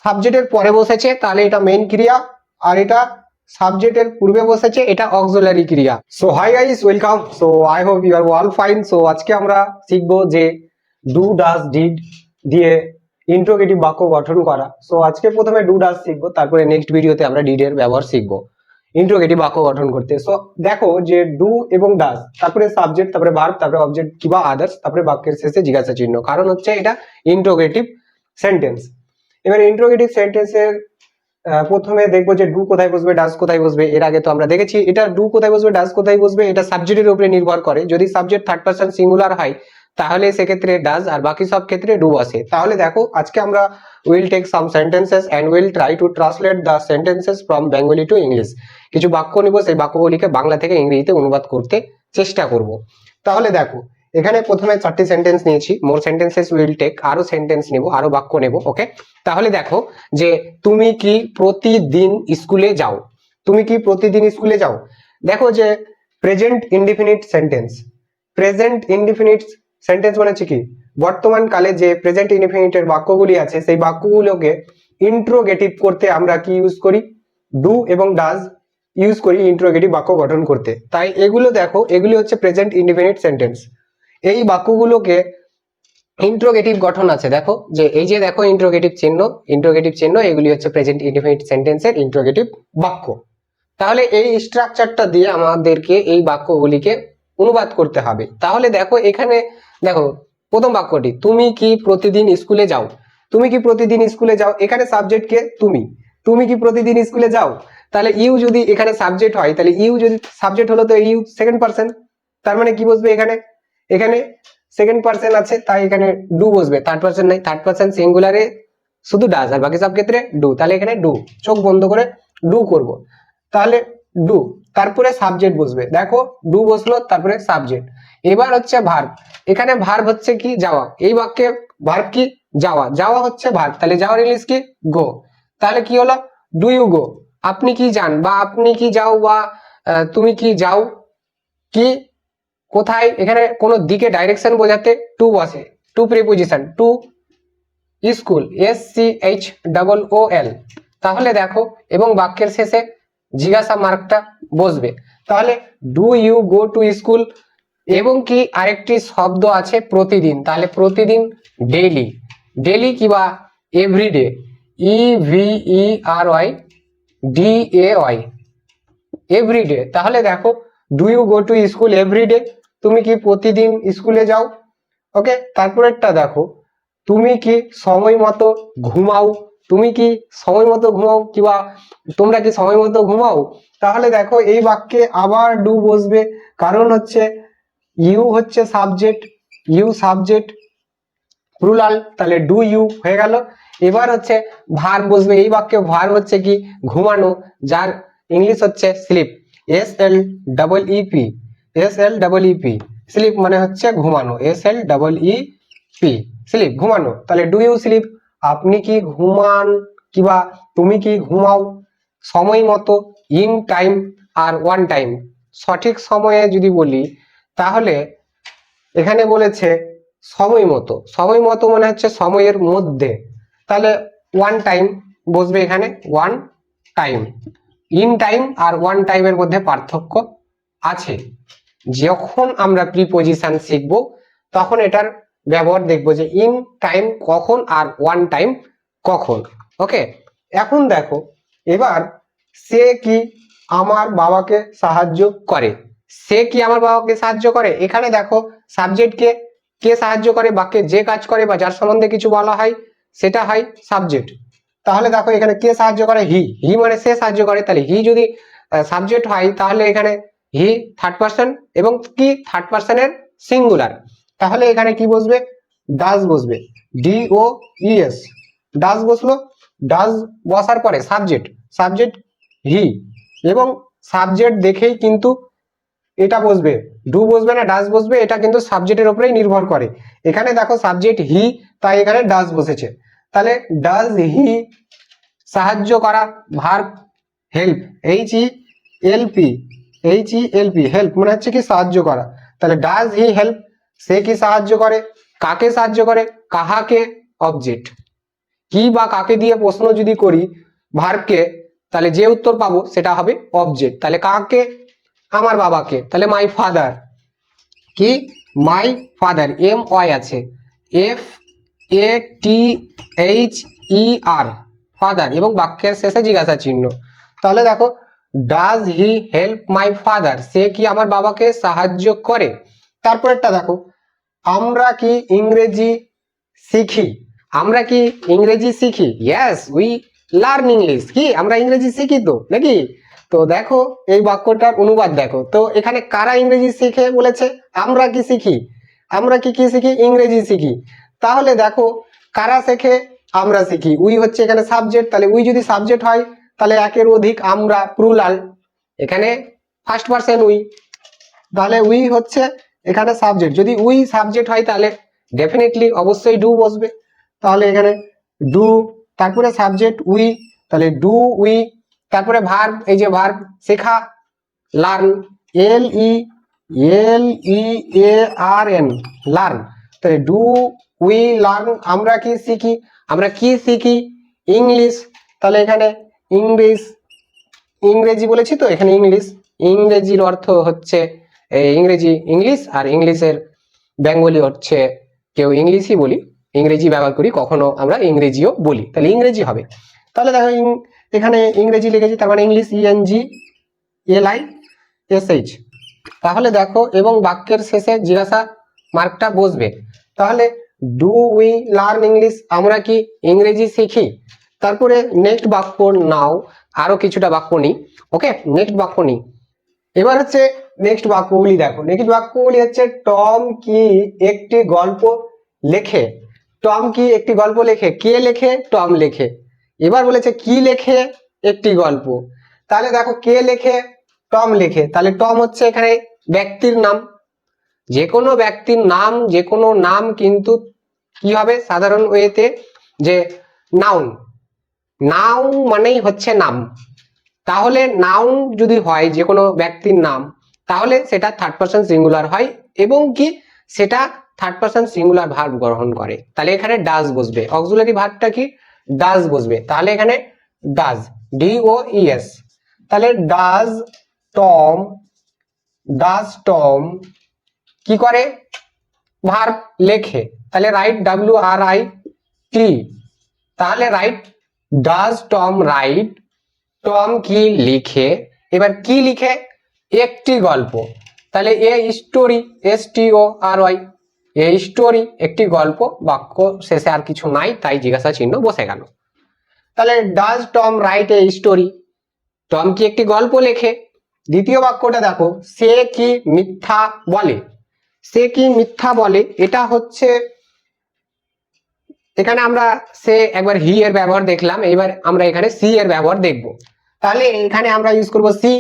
সাবজেক্টের পরে বসেছে তাহলে এটা মেইন ক্রিয়া, আর এটা সাবজেক্টের পূর্বে বসেছে এটা অক্সিলারি ক্রিয়া। So hi guys, welcome. So I hope you are all fine. So আজকে আমরা শিখবো যে ডু ডাজ ডিড দিয়ে ইন্ট্রোগেটিভ বাক্য গঠন করা। সো আজকে প্রথমে ডু ডাজ শিখবো, তারপরে নেক্সট ভিডিওতে আমরা ডিড এর ব্যবহার শিখবো ইন্ট্রোগেটিভ বাক্য গঠন করতে। সো দেখো যে ডু এবং ডাজ, তারপরে সাবজেক্ট, তারপরে ভার্ব, তারপরে অবজেক্ট কিংবা আদার্স, তারপরে বাক্যের শেষে জিজ্ঞাসা চিহ্ন, কারণ হচ্ছে এটা ইন্ট্রোগেটিভ সেন্টেন্স। এবার ইন্ট্রোগেটিভ সেন্টেন্সের প্রথমে দেখবো যে ডু কোথায় বসবে, ডাজ কোথায় বসবে। এর আগে তো আমরা দেখেছি এটা ডু কোথায় বসবে, ডাজ কোথায় বসবে, এটা সাবজেক্টের উপরে নির্ভর করে। যদি সাবজেক্ট থার্ড পারসন সিঙ্গুলার হয় তাহলে সেক্ষেত্রে ডাজ, আর বাকি সব ক্ষেত্রে ডু আসে। তাহলে দেখো আজকে আমরা will take some sentences and will try to translate the sentences from Bengali to English. কিছু বাক্য নিব, সেই বাক্যগুলিকে বাংলা থেকে ইংরেজিতে অনুবাদ করতে চেষ্টা করব। তাহলে দেখো এখানে প্রথমে 4টি সেন্টেন্স নিয়েছি, মোর সেন্টেন্সেস উইল টেক, আরো সেন্টেন্স নেব, আরো বাক্য নেব। ওকে, তাহলে দেখো যে তুমি কি প্রতিদিন স্কুলে যাও, তুমি কি প্রতিদিন স্কুলে যাও। দেখো যে present indefinite sentence, present indefinite sentence মানে হচ্ছে কি বর্তমান কালে যে প্রেজেন্ট ইনডিফিনিটের বাক্যগুলি আছে সেই বাক্যগুলোকে ইন্ট্রোগেটিভ করতে আমরা কি ইউজ করি, ডু এবং ডাজ ইউজ করি ইন্ট্রোগেটিভ বাক্য গঠন করতে। তাই এগুলো দেখো, এগুলি হচ্ছে প্রেজেন্ট ইনডিফিনিট সেন্টেন্স। এই বাক্যগুলোকে ইন্ট্রোগেটিভ গঠন আছে, দেখো যে এই যে দেখো ইন্ট্রোগেটিভ চিহ্ন, ইন্ট্রোগেটিভ চিহ্ন, এগুলি হচ্ছে প্রেজেন্ট ইনডিফিনিট সেন্টেন্সের ইন্ট্রোগেটিভ বাক্য। তাহলে এই স্ট্রাকচারটা দিয়ে আমাদেরকে এই বাক্যগুলিকে অনুবাদ করতে হবে। তাহলে দেখো এখানে দেখো প্রথম বাক্যটি, তুমি কি প্রতিদিন স্কুলে যাও, তুমি কি প্রতিদিন স্কুলে যাও, এখানে সাবজেক্ট কে তুমি, তুমি কি প্রতিদিন স্কুলে যাও। তাহলে ইউ যদি এখানে সাবজেক্ট হয়, তাহলে ইউ যদি সাবজেক্ট হলো তো ইউ সেকেন্ড পারসন, তার মানে কি বসবে এখানে, এখানে সেকেন্ড পারসন আছে তাই এখানে ডু বসবে, থার্ড পারসন নাই। থার্ড পারসন সিঙ্গুলারে শুধু ডাজ, আর বাকি সব ক্ষেত্রে ডু। তাহলে এখানে ডু, চোখ বন্ধ করে ডু করব। তাহলে ডু, তারপরে সাবজেক্ট বসবে, দেখো ডু বসলো, তারপরে সাবজেক্ট। এবার হচ্ছে ভার্ব, এখানে ভার্ব হচ্ছে কি যাওয়া, এই বাক্যে ভার্ব কি যাওয়া, যাওয়া হচ্ছে ভার্ব, তাহলে যাওয়ার ইংলিশ কি গো। তাহলে কি হলো ডু ইউ গো, আপনি কি যান বা আপনি কি যাও বা তুমি কি যাও, কি কোথায়, এখানে কোনো দিকে ডাইরেকশন বোঝাতে টু বসে, to preposition, to school, SCHOOL। তাহলে দেখো এবং বাক্যের শেষে জিজ্ঞাসা মার্কটা বসবে। তাহলে do you go to school, এবং কি আরেকটি শব্দ আছে প্রতিদিন, তাহলে প্রতিদিন ডেইলি, ডেইলি কিবা এভরিডে, EVERYDAY, এভরিডে। তাহলে দেখো do you go to school everyday, তুমি কি প্রতিদিন স্কুলে যাও। ওকে, তারপরেরটা দেখো, তুমি কি সময় মতো ঘুমাও, তুমি কি সময় মতো ঘুমাও কিংবা তোমরা কি সময় মতো ঘুমাও। তাহলে দেখো এই বাক্যে আবার ডু বসবে, কারণ হচ্ছে ইউ হচ্ছে সাবজেক্ট, ইউ সাবজেক্ট প্লুরাল, তাহলে ডু ইউ হয়ে গেল। এবার হচ্ছে ভার্ব বসবে, এই বাক্যে ভার্ব হচ্ছে কি ঘুমানো, যার ইংলিশ হচ্ছে স্লিপ, SLEEP, SLEEP, স্লিপ মানে হচ্ছে ঘুমানো, SLEEP, স্লিপ ঘুমানো। তাহলে ডু ইউ স্লিপ, আপনি কি ঘুমান কিংবা তুমি কি ঘুমাও সময় মতো, ইন টাইম আর ওয়ান টাইম, সঠিক সময়ে যদি বলি তাহলে এখানে বলেছে সময় মতো, সময় মতো মানে হচ্ছে সময়ের মধ্যে, তাহলে ওয়ান টাইম বসবে এখানে, ওয়ান টাইম। ইন টাইম আর ওয়ান টাইমের মধ্যে পার্থক্য আছে। যখন আমরা প্রিপোজিশন শিখব তখন এটার ব্যবহার দেখবো যে ইন টাইম কখন আর ওয়ান টাইম কখন। ওকে, এখন দেখো এবার সে কি আমার বাবাকে সাহায্য করে, সে কি আমার বাবাকে সাহায্য করে, এখানে দেখো সাবজেক্টকে কে সাহায্য করে, বাক্যে যে কাজ করে বা যার সম্বন্ধে কিছু বলা হয় সেটা হয় সাবজেক্ট। তাহলে দেখো এখানে কে সাহায্য করে, হি, হি মানে সে সাহায্য করে। তাহলে হি যদি সাবজেক্ট হয় তাহলে এখানে হি থার্ড পারসন এবং কি থার্ড পারসনের সিঙ্গুলার, তাহলে এখানে কি বসবে ডাজ বসবে, DOES, ডাজ বসলো। ডাজ বসার পরে সাবজেক্ট, সাবজেক্ট হি, এবং সাবজেক্ট দেখেই কিন্তু এটা বসবে, ডু বসবে না ডাজ বসবে, এটা কিন্তু সাবজেক্টের উপরেই নির্ভর করে। এখানে দেখো সাবজেক্ট হি, তাই এখানে ডাজ বসেছে। তাহলে ডাজ হি সাহায্য করা, ভার্ব হেল্প, HELP, হেল্প মানে হচ্ছে কি সাহায্য করা। তাহলে ডাজ হি হেল্প, সে কি সাহায্য করে, কাকে সাহায্য করে, কাহাকে অবজেক্ট, কি বা কাকে দিয়ে প্রশ্ন যদি করি ভার্বকে, তাহলে যে উত্তর পাবো সেটা হবে অবজেক্ট। তাহলে কাকে? আমার বাবাকে, তাহলে মাই ফাদার। কি? মাই ফাদার, এম ওয়াই আছে, F A T H E R, father, এবং বাক্যের শেষে জিজ্ঞাসা চিহ্ন। তাহলে দেখো, does he help my father, সে কি আমার বাবাকে সাহায্য করে। তারপরেরটা দেখো, আমরা কি ইংরেজি শিখি। আমরা কি ইংরেজি শিখি? Yes we learn English. কি আমরা ইংরেজি শিখি তো নাকি? তো দেখো এই বাক্যটার অনুবাদ দেখো তো, এখানে কারা ইংরেজি শিখে বলেছে? আমরা কি শিখি? আমরা কি কি শিখি? ইংরেজি শিখি। তাহলে দেখো, কারা শেখে? আমরা শিখি। উই হচ্ছে এখানে সাবজেক্ট, তাহলে উই যদি সাবজেক্ট হয় তাহলে একের অধিক আমরা প্লুরাল, এখানে ফার্স্ট পারসন উই, তাহলে উই হচ্ছে এখানে সাবজেক্ট। যদি উই সাবজেক্ট হয় তাহলে ডেফিনেটলি অবশ্যই ডু বসবে। তাহলে এখানে ডু, তারপরে সাবজেক্ট উই, তাহলে ডু উই, তারপরে ভার্ব, এই যে ভার্ব শেখা, লার্ন, এল ই এল ই এ আর এন, লার্ন। তাহলে ডু উই লার্ন, আমরা কি শিখি? আমরা কি শিখি? ইংলিশ। তাহলে এখানে ইংলিশ, ইংরেজি বলেছি তো, এখানে ইংলিশ, ইংরেজির অর্থ হচ্ছে ইংরেজি, ইংলিশ, আর ইংলিশের বেঙ্গলি হচ্ছে, কেউ ইংলিশই বলি, ইংরেজি ব্যবহার করি, কখনো আমরা ইংরেজিও বলি, তাহলে ইংরেজি হবে। তাহলে দেখো এখানে ইংরেজি লিখেছি, তার মানে English, ENG L I S H. তাহলে দেখো, এবং বাক্যের শেষে জিজ্ঞাসা মার্কটা বসবে। তাহলে ডু উই লার্ন ইংলিশ, আমরা কি ইংরেজি শিখি। তারপরে নেক্সট বাক্য নাও, আরো কিছুটা বাক্য নিই। ওকে, নেক্সট বাক্য নিই। এবার হচ্ছে নেক্সট বাক্যগুলি দেখো, নেক্সট বাক্যগুলি হচ্ছে, টম কি একটি গল্প লেখে। টম কি একটি গল্প লেখে? কে লেখে? টম লেখে। এবার বলেছে কি লেখে? একটি গল্প। তাহলে দেখো, কে লেখে? টম লেখে। তাহলে টম হচ্ছে এখানে ব্যক্তির নাম। যে কোনো ব্যক্তির নাম, যে কোনো নাম কিন্তু কি হবে সাধারণ ওয়েতে, যে নাউন। নাউন মানেই হচ্ছে নাম। তাহলে নাউন যদি হয় যে কোনো ব্যক্তির নাম, তাহলে সেটা থার্ড পারসন সিঙ্গুলার হয়, এবং কি সেটা থার্ড পারসন সিঙ্গুলার ভার্ব গ্রহণ করে। তাহলে এখানে ডাজ বসবে, অক্সিলারি ভার্বটা কি? ডাজ বসবে। তাহলে এখানে does, D O E S. তাহলে ডাজ টম, ডাজ টম কি করে? ভার্ব লেখে। তাহলে write, W R I T. তাহলে write, does Tom write, Tom কি লিখে। এবার কি লিখে? একটি গল্প। তাহলে a story, S T O R Y, a story, একটি গল্প। বাক্য শেষে আর কিছু নাই, তাই জিজ্ঞাসা চিহ্ন বসে গেল। তাহলে does Tom write a story, Tom কি একটি গল্প লেখে। দ্বিতীয় বাক্যটা দেখো, সে কি মিথ্যা বলে। সে কি মিথ্যা বলে, এটা হচ্ছে, এখানে আমরা সে একবার হি এর ব্যবহার দেখলাম, এবার আমরা এখানে সি এর ব্যবহার দেখব। তাহলে এখানে আমরা ইউজ করব সি।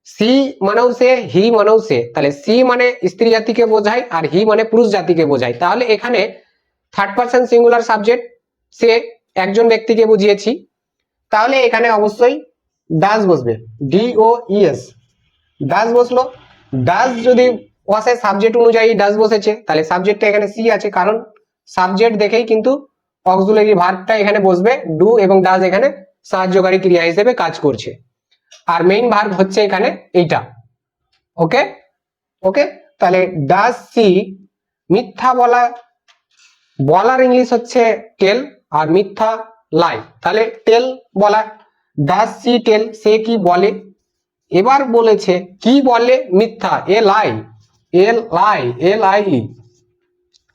সি মানেও সে, হি মানেও সে। তাহলে সি মানে স্ত্রী জাতিকে বোঝায়, আর হি মানে পুরুষ জাতিকে বোঝায়। তাহলে এখানে থার্ড পারসন সিঙ্গুলার সাবজেক্ট, সে একজন ব্যক্তিকে বুঝিয়েছি। তাহলে এখানে অবশ্যই ডাজ বসবে, D O E S, does বসলো। ডাজ যদি বসে সাবজেক্ট অনুযায়ী ডাজ বসেছে, তাহলে সাবজেক্টটা এখানে সি আছে, কারণ সাবজেক্ট দেখেই কিন্তু অক্সিলারি ভার্বটা এখানে বসবে। ডু এবং ডাজ এখানে সাহায্যকারী ক্রিয়া হিসেবে কাজ করছে, আর মেইন ভার্ব হচ্ছে এখানে এইটা। ওকে ওকে, তাহলে ডাজ সি, মিথ্যা বলা, বলার ইংলিশ হচ্ছে টেল, আর মিথ্যা লাই। তাহলে টেল বলা, ডাজ সি টেল, সে কি বলে। এবার বলেছে কি বলে? মিথ্যা, এ লাই, এল লাই, এল আই,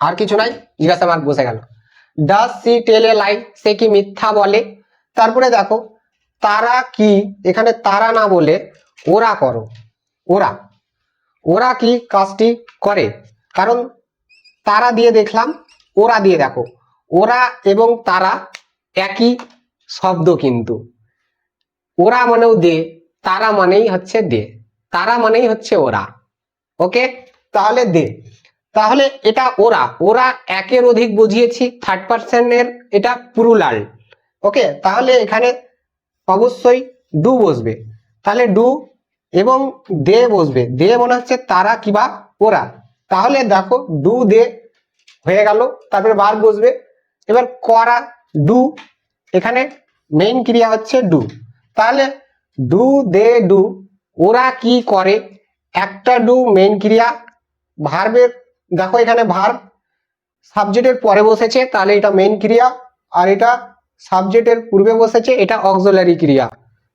আর কিছু নাই, জিজ্ঞাসা মার্ক বসে গেল। ডাজ সি টেল এ লাই, সে কি মিথ্যা বলে। তারপরে দেখো, তারা কি, এখানে তারা না বলে ওরা করো, ওরা, ওরা কি কাজটি করে। কারণ তারা দিয়ে দেখলাম, ওরা দিয়ে দেখো, ওরা এবং তারা একই শব্দ কিন্তু। ওরা মানেও দে, তারা মানেই হচ্ছে দে, তারা মানেই হচ্ছে ওরা। ওকে, তাহলে দে, তাহলে এটা ওরা, ওরা একের অধিক বুঝিয়েছি, থার্ড পারসনের এটা প্লুরাল। ওকে, তাহলে এখানে অবশ্যই ডু বসবে। তাহলে ডু এবং দে বসবে, দে মনে হচ্ছে তারা কিবা ওরা। তাহলে দেখো ডু দে হয়ে গেল, তারপরে ভার্ব বসবে। এবার করা, ডু, এখানে মেইন ক্রিয়া হচ্ছে ডু। তাহলে ডু দে ডু, ওরা কি করে, একটা ডু মেইন ক্রিয়া, ভার্বের দেখো এখানে ভার্ব সাবজেক্টের পরে বসেছে, তাহলে এটা মেইন ক্রিয়া, আর এটা সাবজেক্টের পূর্বে বসেছে, এটা অক্সিলারি ক্রিয়া,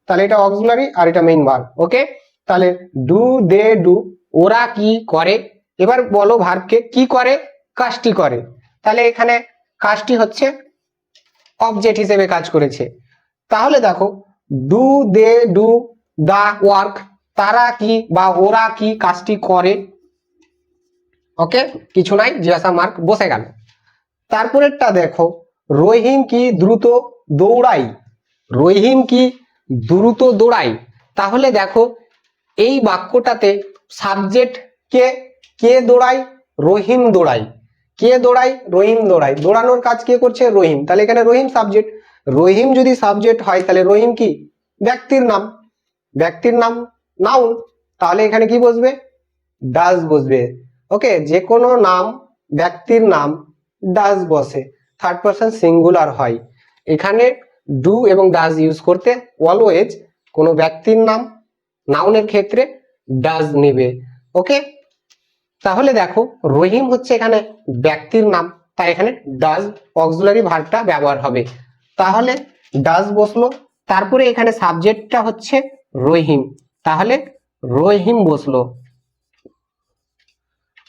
তাহলে এটা অক্সিলারি আর এটা মেইন ভার্ব। ওকে, তাহলে ডু দে ডু, ওরা কি করে। এবার বলো ভার্বকে, কি করে, কাজটি করে। তাহলে এখানে কাজটি হচ্ছে অবজেক্ট হিসেবে কাজ করেছে। তাহলে দেখো do they do the work, তারা কি বা ওরা কি কাজটি করে। ওকে, কিছু নাই, জিজ্ঞাসা মার্ক বসে গেল। তারপরেরটা দেখো, রহিম কি দ্রুত দৌড়াই, রহিম কি দ্রুত দৌড়াই। তাহলে দেখো এই বাক্যটাতে সাবজেক্ট কে, কে দৌড়ায়, রহিম দৌড়াই, কে দৌড়াই, রহিম দৌড়াই, দৌড়ানোর কাজ কে করছে, রহিম। তাহলে এখানে রহিম সাবজেক্ট, রহিম যদি সাবজেক্ট হয় তাহলে রহিম কি ব্যক্তির নাম, ব্যক্তির নাম নাউন, তাহলে এখানে কি বসবে, ডাজ বসবে। ওকে, যে কোনো নাম ব্যক্তির নাম ডাজ বসে, থার্ড পারসন সিঙ্গুলার হয়। এখানে ডু এবং ডাজ ইউজ করতে অলওয়েজ কোনো ব্যক্তির নাম নাউনের ক্ষেত্রে ডাজ নেবে। ওকে, তাহলে দেখো রহিম হচ্ছে এখানে ব্যক্তির নাম, তাই এখানে ডাজ অক্সিলারি ভার্বটা ব্যবহার হবে। তাহলে ডাজ বসলো, তারপরে এখানে সাবজেক্টটা হচ্ছে রহিম, তাহলে রহিম বসলো,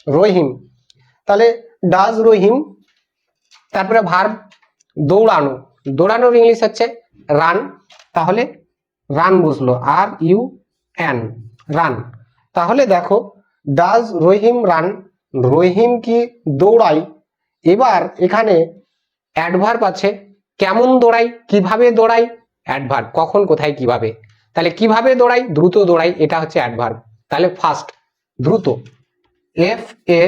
রহিম। তাহলে ডাজ রহিম, তারপরে ভার্ব দৌড়ানো, দৌড়ানোর ইংলিশ হচ্ছে রান, তাহলে রান বসলো, আর ইউ এন, রান। তাহলে দেখো ডাজ রহিম রান, রহিম কি দৌড়াই। এবার এখানে অ্যাডভার্ব আছে, কেমন দৌড়াই, কিভাবে দৌড়াই, অ্যাডভার্ব কখন কোথায় কিভাবে। তাহলে কিভাবে দৌড়াই, দ্রুত দৌড়াই, এটা হচ্ছে অ্যাডভার্ব। তাহলে ফাস্ট, দ্রুত, F A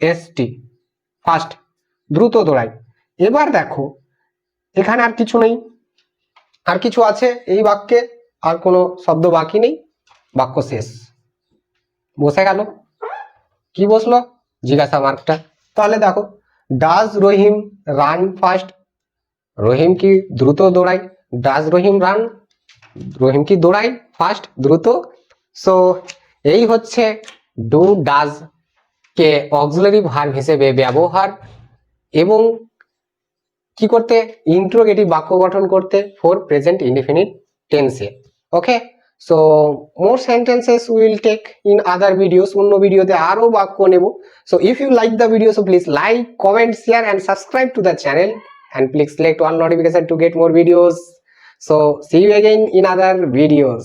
S T, fast, দ্রুত দৌড়াই। এবার দেখো এখানে আর কিছু নেই, আর কিছু আছে এই বাক্যে, আর কোনো শব্দ বাকি নেই, বাক্য শেষ, বসে গেল। কি বসলো, জিজ্ঞাসা মার্কটা। তাহলে দেখো ডাজ রহিম রান ফাস্ট, রহিম কি দ্রুত দৌড়ায়, ডাজ রহিম রান, রহিম কি দৌড়ায় ফাস্ট দ্রুত। সো এই হচ্ছে do does K auxiliary verb হিসেবে ব্যবহার এবং কি করতে, ইন্টারোগেটিভ বাক্য গঠন করতে ফর প্রেজেন্ট ইনডেফিনিট টেন্সে। Okay, so more sentences will take in other videos, অন্য ভিডিওতে আরো বাক্য নেব। So if you like the video, so please like, comment, share and subscribe to the channel and please select all notification to get more videos. So see you again in other videos.